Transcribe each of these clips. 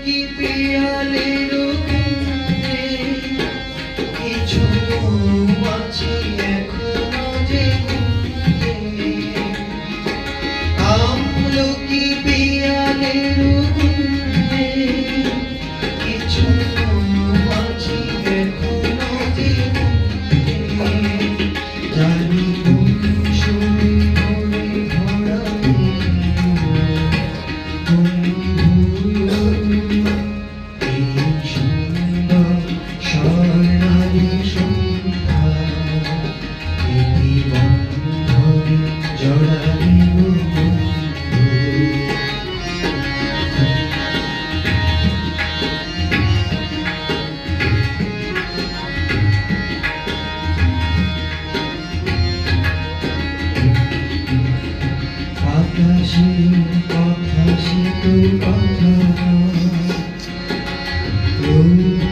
কি পিয়ালের কুঞ্জে কিছু আছে এখনো যে গুঞ্জে আমলকি পিয়ালের কুঞ্জে কিছু আছে এখনো যে গুঞ্জে জানি সুরে ভরে ভরা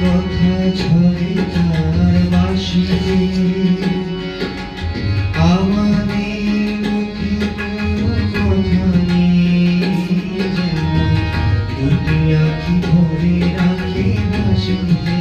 কথা ছড়ে তার বাঁশি আমাদের মুখে কথা নেই দুটি আঁখি ভরে রাখে হাসি।